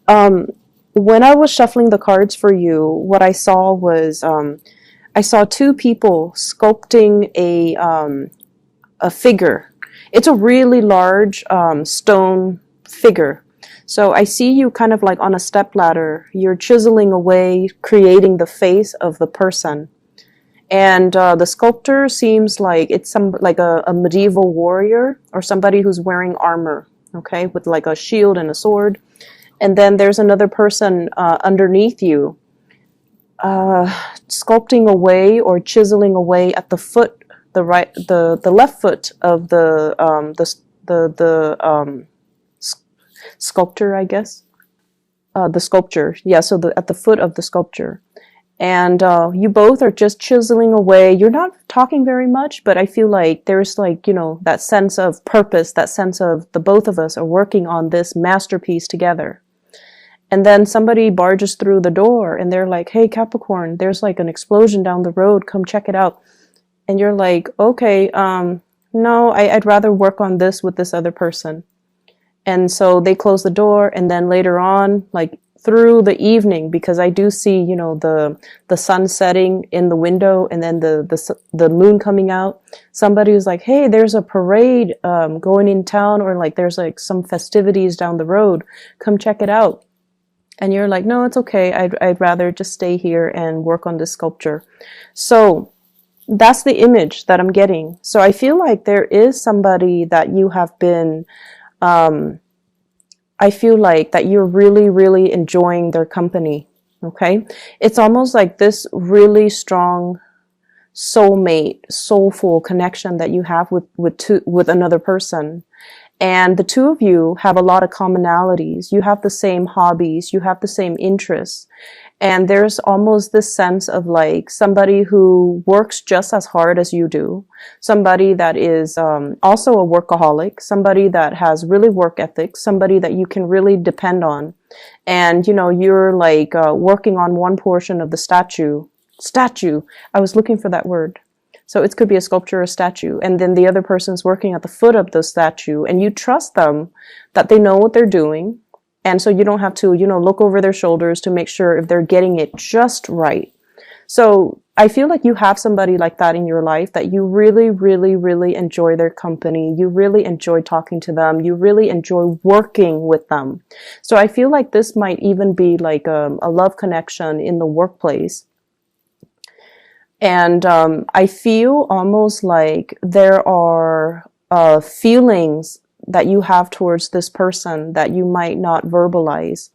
Um, when I was shuffling the cards for you, what I saw was I saw two people sculpting a figure. It's a really large stone figure. So I see you kind of like on a step ladder. You're chiseling away, creating the face of the person. And the sculptor seems like it's some like a medieval warrior or somebody who's wearing armor, okay, with like a shield and a sword. And then there's another person underneath you, uh, sculpting away or chiseling away at the foot, the left foot of the sculptor, I guess. The sculpture, yeah. So at the foot of the sculpture, and you both are just chiseling away. You're not talking very much, but I feel like there's like, that sense of purpose, that sense of the both of us are working on this masterpiece together. And then somebody barges through the door and they're like, "Hey, Capricorn, there's like an explosion down the road. Come check it out." And you're like, "Okay, no, I'd rather work on this with this other person." And so they close the door, and then later on, like through the evening, because I do see, the sun setting in the window, and then the moon coming out. Somebody was like, "Hey, there's a parade going in town, or like there's like some festivities down the road. Come check it out." And you're like, "No, it's okay. I'd rather just stay here and work on this sculpture." So that's the image that I'm getting. So I feel like there is somebody that you have been, um, I feel like that you're really, really enjoying their company. Okay. It's almost like this really strong soulmate, soulful connection that you have with another person. And the two of you have a lot of commonalities. You have the same hobbies. You have the same interests. And there's almost this sense of like somebody who works just as hard as you do, somebody that is also a workaholic, somebody that has really work ethics, somebody that you can really depend on. And, you're like working on one portion of the statue. I was looking for that word. So it could be a sculpture or a statue. And then the other person's working at the foot of the statue, and you trust them that they know what they're doing. And so you don't have to, look over their shoulders to make sure if they're getting it just right. So I feel like you have somebody like that in your life, that you really, really, really enjoy their company. You really enjoy talking to them. You really enjoy working with them. So I feel like this might even be like a love connection in the workplace. And I feel almost like there are feelings that you have towards this person that you might not verbalize.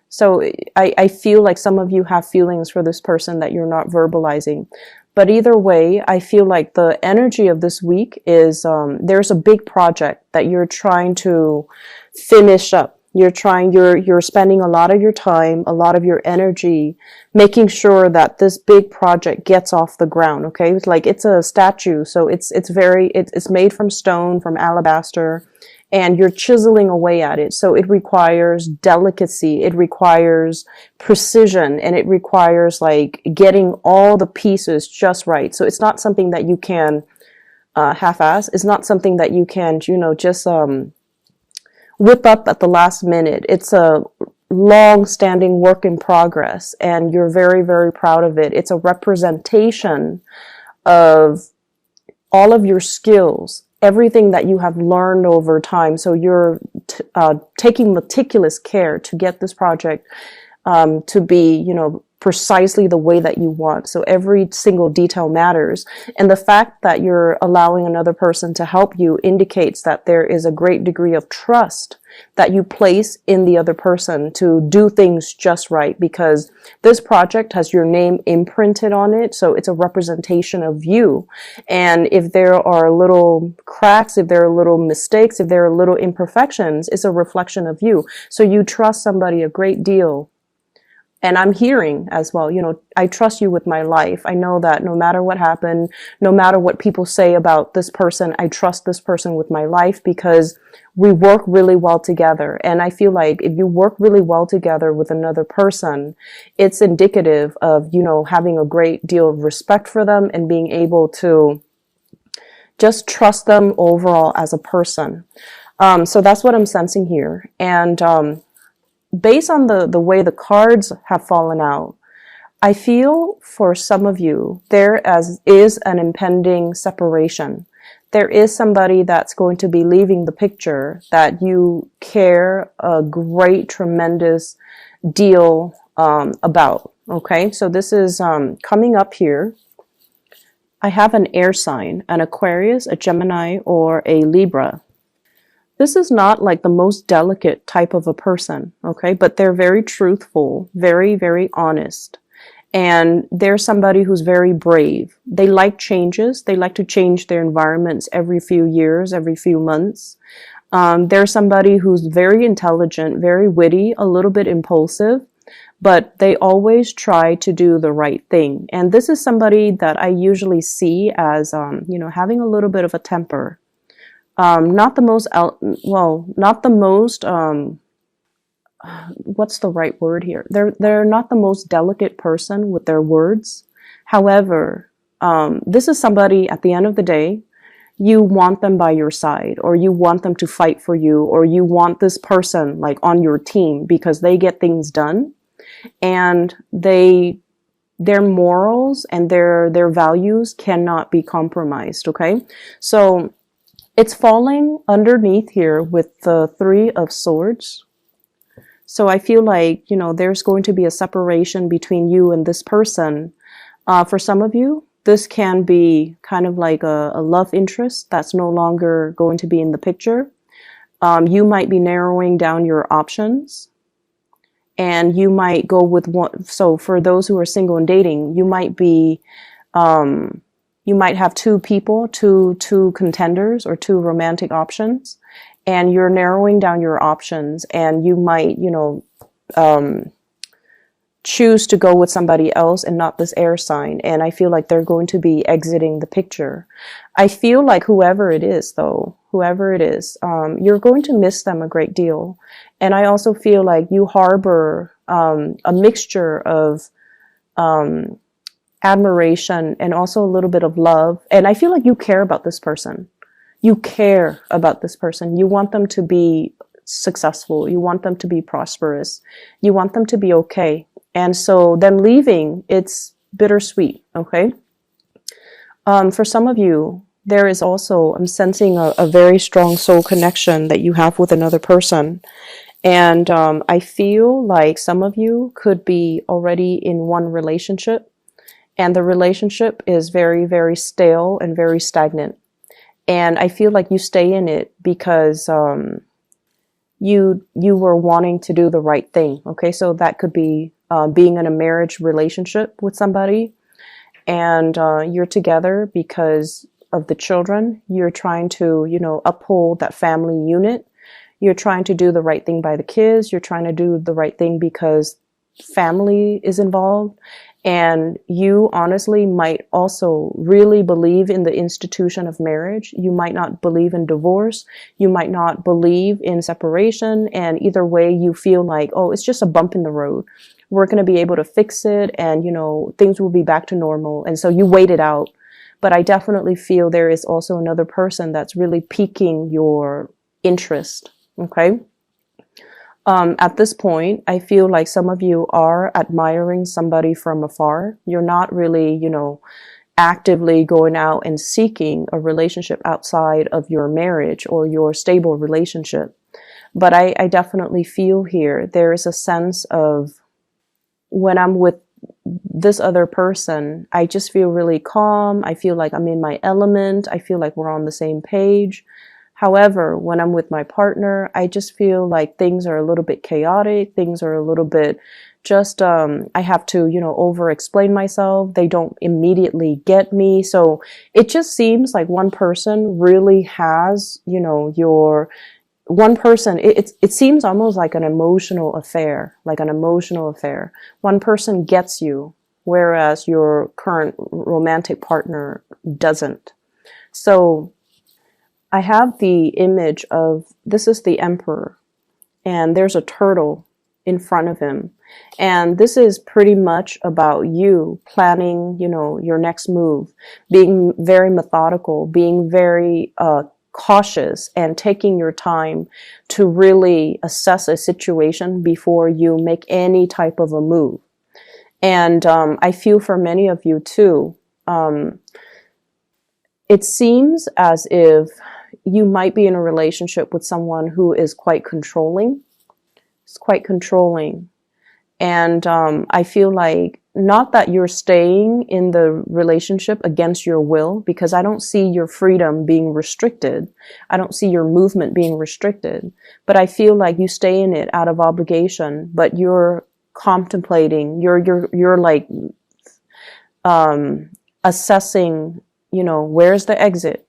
So I feel like some of you have feelings for this person that you're not verbalizing. But either way, I feel like the energy of this week is there's a big project that you're trying to finish up. You're spending a lot of your time, a lot of your energy, making sure that this big project gets off the ground. Okay. It's like, it's a statue. So it's made from stone, from alabaster, and you're chiseling away at it. So it requires delicacy. It requires precision, and it requires like getting all the pieces just right. So it's not something that you can, half-ass. It's not something that you can, just, whip up at the last minute. It's a long-standing work in progress, and you're very, very proud of it. It's a representation of all of your skills, everything that you have learned over time. So you're taking meticulous care to get this project to be, precisely the way that you want. So every single detail matters. And the fact that you're allowing another person to help you indicates that there is a great degree of trust that you place in the other person to do things just right, because this project has your name imprinted on it. So it's a representation of you. And if there are little cracks, if there are little mistakes, if there are little imperfections, it's a reflection of you. So you trust somebody a great deal. And I'm hearing as well, I trust you with my life. I know that no matter what happened, no matter what people say about this person, I trust this person with my life because we work really well together. And I feel like if you work really well together with another person, it's indicative of, having a great deal of respect for them and being able to just trust them overall as a person. So that's what I'm sensing here. And, based on the way the cards have fallen out, I feel for some of you, is an impending separation. There is somebody that's going to be leaving the picture that you care a great, tremendous deal about. Okay, so this is coming up here. I have an air sign, an Aquarius, a Gemini, or a Libra. This is not like the most delicate type of a person, okay? But they're very truthful, very, very honest. And they're somebody who's very brave. They like changes. They like to change their environments every few years, every few months. They're somebody who's very intelligent, very witty, a little bit impulsive, but they always try to do the right thing. And this is somebody that I usually see as, having a little bit of a temper. Not the most, not the most, what's the right word here? They're not the most delicate person with their words. However, this is somebody at the end of the day, you want them by your side, or you want them to fight for you, or you want this person like on your team because they get things done, and their morals and their values cannot be compromised. Okay, so it's falling underneath here with the Three of Swords. So I feel like, there's going to be a separation between you and this person. For some of you, this can be kind of like a love interest that's no longer going to be in the picture. You might be narrowing down your options, and you might go with one. So for those who are single and dating, you might have two people, two contenders, or two romantic options, and you're narrowing down your options, and you might, choose to go with somebody else and not this air sign. And I feel like they're going to be exiting the picture. I feel like whoever it is, you're going to miss them a great deal. And I also feel like you harbor a mixture of admiration and also a little bit of love. And I feel like you care about this person. You care about this person. You want them to be successful. You want them to be prosperous. You want them to be okay. And so them leaving, it's bittersweet, okay? For some of you, there is also, I'm sensing a very strong soul connection that you have with another person. And I feel like some of you could be already in one relationship, and the relationship is very, very stale and very stagnant. And I feel like you stay in it because you were wanting to do the right thing. Okay, so that could be being in a marriage relationship with somebody, and you're together because of the children. You're trying to, uphold that family unit. You're trying to do the right thing by the kids. You're trying to do the right thing because family is involved. And you honestly might also really believe in the institution of marriage. You might not believe in divorce. You might not believe in separation. And either way, you feel like, oh, it's just a bump in the road. We're going to be able to fix it, and, things will be back to normal. And so you wait it out. But I definitely feel there is also another person that's really piquing your interest. Okay. At this point, I feel like some of you are admiring somebody from afar. You're not really, actively going out and seeking a relationship outside of your marriage or your stable relationship. But I definitely feel here, there is a sense of, when I'm with this other person, I just feel really calm. I feel like I'm in my element. I feel like we're on the same page. However, when I'm with my partner, I just feel like things are a little bit chaotic. Things are a little bit just, I have to, over explain myself. They don't immediately get me. So it just seems like one person really has, one person, it seems almost like an emotional affair, One person gets you, whereas your current romantic partner doesn't. So I have the image of, this is the Emperor, and there's a turtle in front of him. And this is pretty much about you planning, your next move, being very methodical, being very cautious and taking your time to really assess a situation before you make any type of a move. And I feel for many of you too, it seems as if you might be in a relationship with someone who is quite controlling. It's quite controlling. And I feel like not that you're staying in the relationship against your will, because I don't see your freedom being restricted. I don't see your movement being restricted. But I feel like you stay in it out of obligation, but you're contemplating, you're like assessing, you know, where's the exit?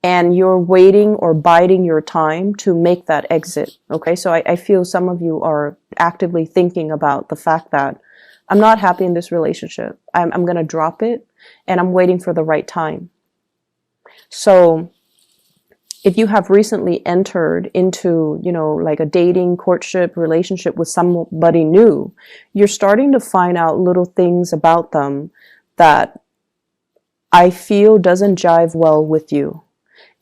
And you're waiting or biding your time to make that exit. Okay, so I feel some of you are actively thinking about the fact that I'm not happy in this relationship. I'm going to drop it, and I'm waiting for the right time. So if you have recently entered into, you know, like a dating, courtship, relationship with somebody new, you're starting to find out little things about them that I feel doesn't jive well with you.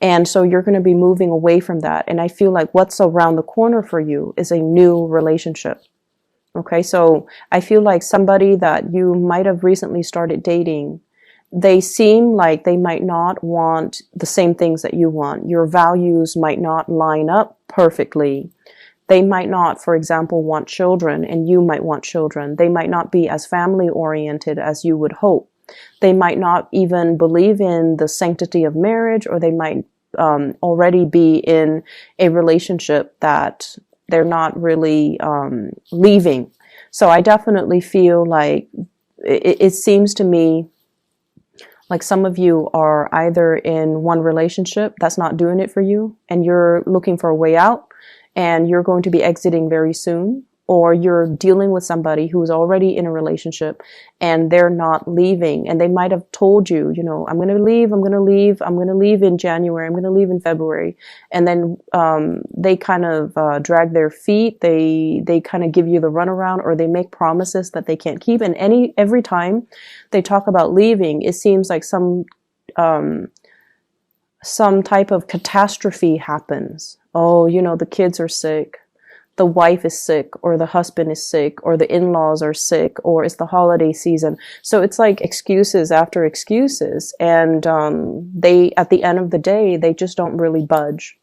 And so you're going to be moving away from that. And I feel like what's around the corner for you is a new relationship. Okay, so I feel like somebody that you might have recently started dating, they seem like they might not want the same things that you want. Your values might not line up perfectly. They might not, for example, want children, and you might want children. They might not be as family oriented as you would hope. They might not even believe in the sanctity of marriage, or they might already be in a relationship that they're not really leaving. So I definitely feel like it seems to me like some of you are either in one relationship that's not doing it for you, and you're looking for a way out, and you're going to be exiting very soon, or you're dealing with somebody who is already in a relationship and they're not leaving. And they might have told you, you know, I'm going to leave, I'm going to leave, I'm going to leave in January, I'm going to leave in February. And then they kind of drag their feet. They kind of give you the runaround, or they make promises that they can't keep. And every time they talk about leaving, it seems like some type of catastrophe happens. Oh, you know, the kids are sick. The wife is sick, or the husband is sick, or the in-laws are sick, or it's the holiday season. So it's like excuses after excuses. And they, at the end of the day, they just don't really budge.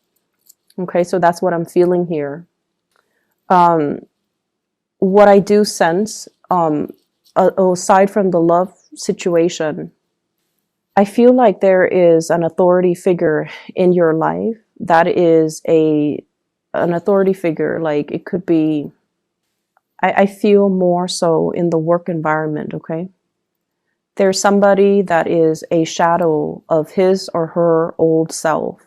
Okay, so that's what I'm feeling here. What I do sense, aside from the love situation, I feel like there is an authority figure in your life that is an authority figure. Like it could be, I feel more so in the work environment, okay? There's somebody that is a shadow of his or her old self,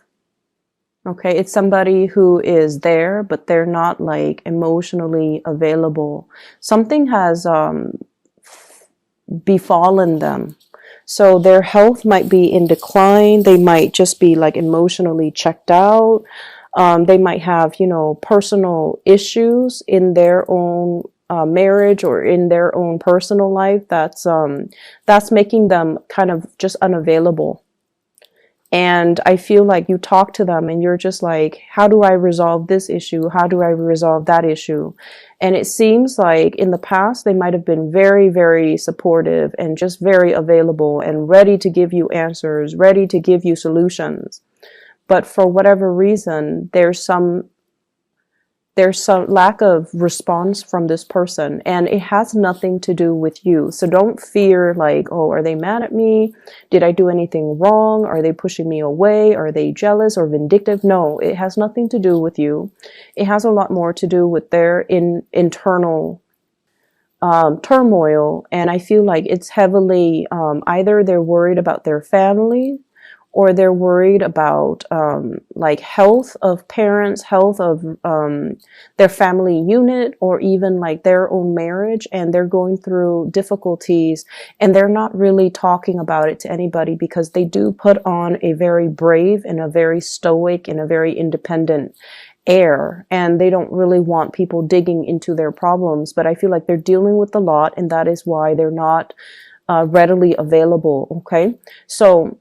okay? It's somebody who is there, but they're not like emotionally available. Something has befallen them. So their health might be in decline. They might just be like emotionally checked out. They might have, you know, personal issues in their own marriage or in their own personal life that's making them kind of just unavailable. And I feel like you talk to them and you're just like, how do I resolve this issue? How do I resolve that issue? And it seems like in the past, they might have been very, very supportive and just very available and ready to give you answers, ready to give you solutions. But for whatever reason, there's some lack of response from this person, and it has nothing to do with you. So don't fear like, oh, are they mad at me? Did I do anything wrong? Are they pushing me away? Are they jealous or vindictive? No, it has nothing to do with you. It has a lot more to do with their internal turmoil. And I feel like it's heavily either they're worried about their family, or they're worried about like health of parents, health of their family unit, or even like their own marriage, and they're going through difficulties and they're not really talking about it to anybody because they do put on a very brave and a very stoic and a very independent air, and they don't really want people digging into their problems. But I feel like they're dealing with a lot, and that is why they're not readily available. Okay, so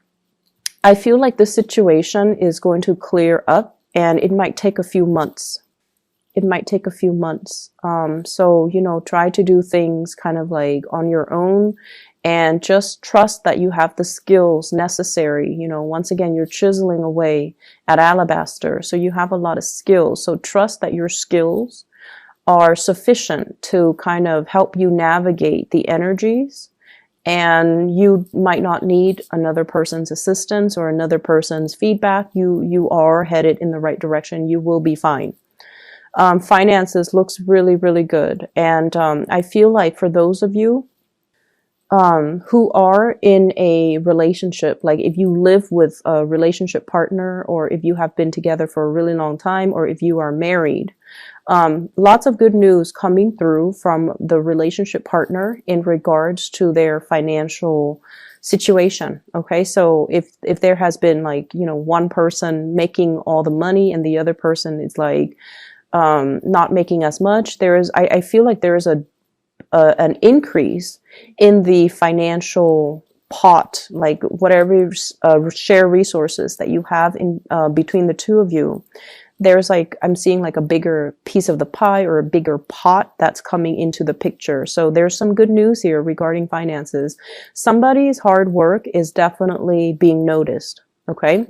I feel like the situation is going to clear up, and it might take a few months. It might take a few months. So, try to do things kind of like on your own, and just trust that you have the skills necessary. Once again, you're chiseling away at alabaster, so you have a lot of skills. So trust that your skills are sufficient to kind of help you navigate the energies, and you might not need another person's assistance or another person's feedback. You are headed in the right direction. You will be fine. Finances looks really, really good. And I feel like for those of you who are in a relationship, like if you live with a relationship partner, or if you have been together for a really long time, or if you are married, lots of good news coming through from the relationship partner in regards to their financial situation. Okay. So if there has been like, one person making all the money and the other person is like, not making as much, I feel like there is an increase in the financial pot, like whatever share resources that you have in between the two of you. There's like, I'm seeing like a bigger piece of the pie or a bigger pot that's coming into the picture. So there's some good news here regarding finances. Somebody's hard work is definitely being noticed. Okay.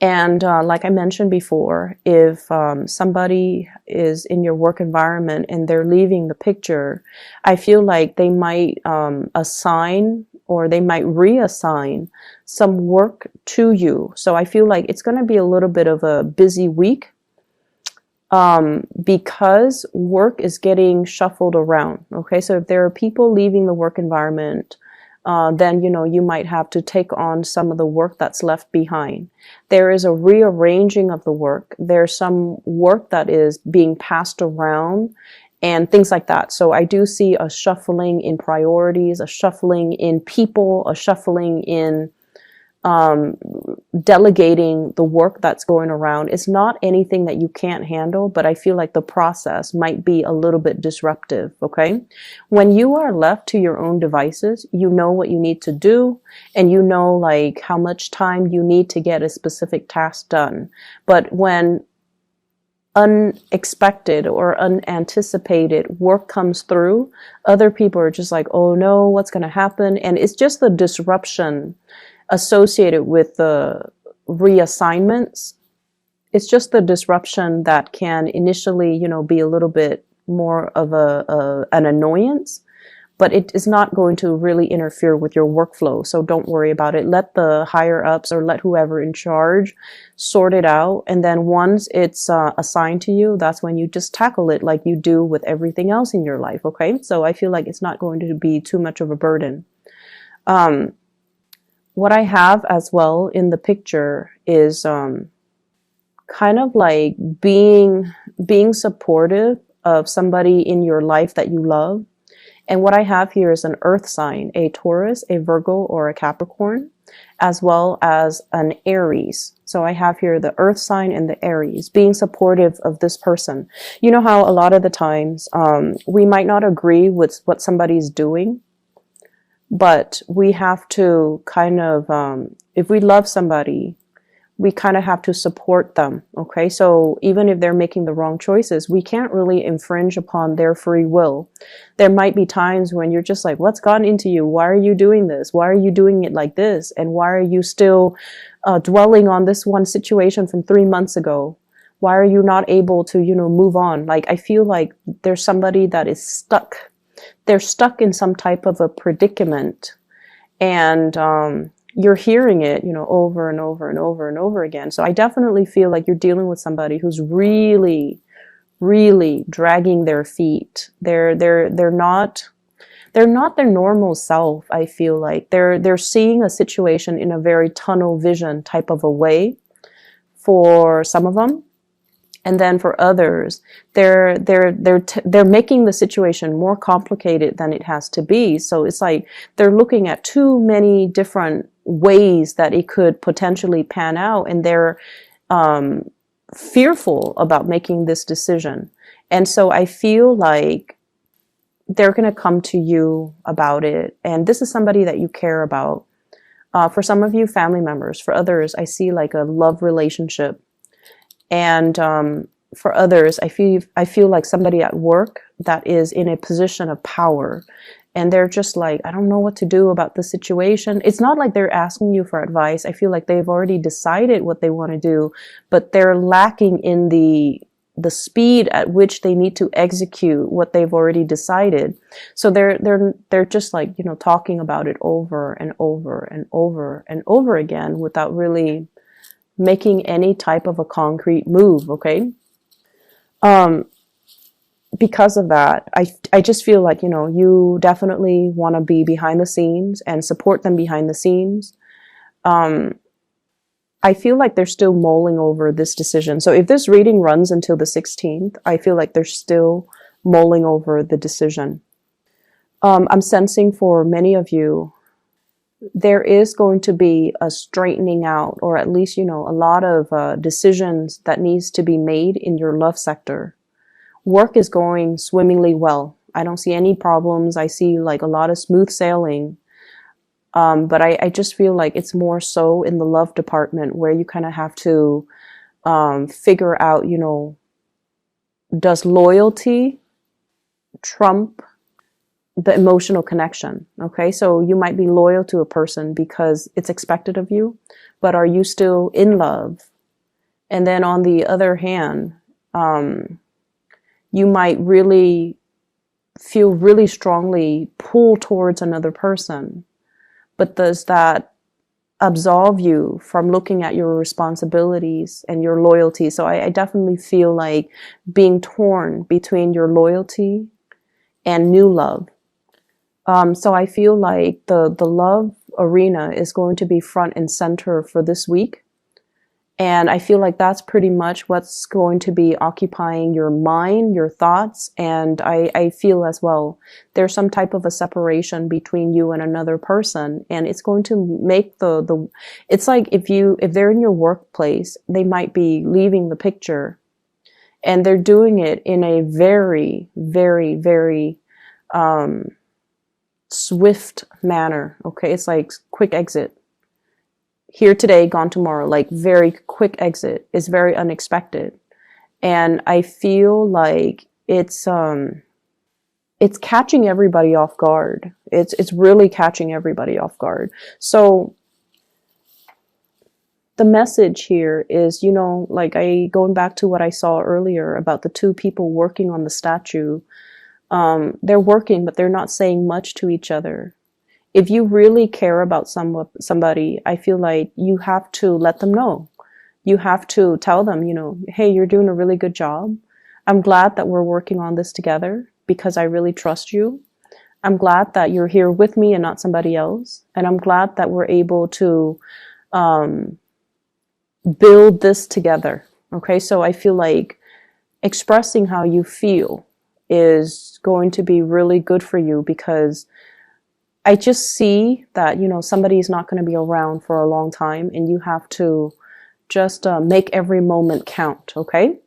And like I mentioned before, if somebody is in your work environment and they're leaving the picture, I feel like they might assign, or they might reassign some work to you. So I feel like it's going to be a little bit of a busy week because work is getting shuffled around. Okay, so if there are people leaving the work environment, then, you might have to take on some of the work that's left behind. There is a rearranging of the work. There's some work that is being passed around and things like that. So I do see a shuffling in priorities, a shuffling in people, a shuffling in delegating the work that's going around. It's not anything that you can't handle, but I feel like the process might be a little bit disruptive. Okay. When you are left to your own devices, you know what you need to do, and you know like how much time you need to get a specific task done. But when unexpected or unanticipated work comes through, other people are just like, oh no, what's going to happen? And it's just the disruption associated with the reassignments. It's just the disruption that can initially, be a little bit more of an annoyance, but it is not going to really interfere with your workflow. So don't worry about it. Let the higher ups or let whoever in charge sort it out. And then once it's assigned to you, that's when you just tackle it like you do with everything else in your life. Okay. So I feel like it's not going to be too much of a burden. What I have as well in the picture is kind of like being supportive of somebody in your life that you love. And what I have here is an earth sign, a Taurus, a Virgo, or a Capricorn, as well as an Aries. So I have here the earth sign and the Aries, being supportive of this person. You know how a lot of the times we might not agree with what somebody's doing, but we have to kind of, if we love somebody, we kind of have to support them. Okay. So even if they're making the wrong choices, we can't really infringe upon their free will. There might be times when you're just like, what's gotten into you? Why are you doing this? Why are you doing it like this? And why are you still dwelling on this one situation from 3 months ago? Why are you not able to, move on? Like, I feel like there's somebody that is stuck. They're stuck in some type of a predicament, and you're hearing it, over and over and over and over again. So I definitely feel like you're dealing with somebody who's really, really dragging their feet. They're not their normal self. I feel like they're seeing a situation in a very tunnel vision type of a way for some of them. And then for others, they're making the situation more complicated than it has to be. So it's like they're looking at too many different ways that it could potentially pan out, and they're fearful about making this decision. And so I feel like they're going to come to you about it. And this is somebody that you care about. For some of you, family members. For others, I see like a love relationship. And for others, I feel like somebody at work that is in a position of power, and they're just like, I don't know what to do about the situation. It's not like they're asking you for advice. I feel like they've already decided what they want to do, but they're lacking in the speed at which they need to execute what they've already decided. So they're just like, talking about it over and over and over and over again without really making any type of a concrete move, okay? Because of that, I just feel like, you definitely want to be behind the scenes and support them behind the scenes. I feel like they're still mulling over this decision. So if this reading runs until the 16th, I feel like they're still mulling over the decision. I'm sensing for many of you, there is going to be a straightening out, or at least, a lot of decisions that needs to be made in your love sector. Work is going swimmingly well. I don't see any problems. I see like a lot of smooth sailing. But I just feel like it's more so in the love department where you kind of have to figure out, does loyalty trump the emotional connection? Okay, so you might be loyal to a person because it's expected of you, but are you still in love? And then on the other hand, you might really feel really strongly pulled towards another person. But does that absolve you from looking at your responsibilities and your loyalty? So I definitely feel like being torn between your loyalty and new love. So I feel like the love arena is going to be front and center for this week. And I feel like that's pretty much what's going to be occupying your mind, your thoughts. And I feel as well, there's some type of a separation between you and another person. And it's going to make it's like if they're in your workplace, they might be leaving the picture, and they're doing it in a very, very, very, swift manner. Okay. It's like quick exit. Here today, gone tomorrow, like very quick exit. Is very unexpected. And I feel like it's catching everybody off guard. It's really catching everybody off guard. So the message here is, like going back to what I saw earlier about the two people working on the statue. They're working, but they're not saying much to each other. If you really care about somebody, I feel like you have to let them know. You have to tell them, hey, you're doing a really good job. I'm glad that we're working on this together because I really trust you. I'm glad that you're here with me and not somebody else. And I'm glad that we're able to build this together. Okay, so I feel like expressing how you feel is going to be really good for you, because I just see that, somebody's not going to be around for a long time, and you have to just make every moment count, okay?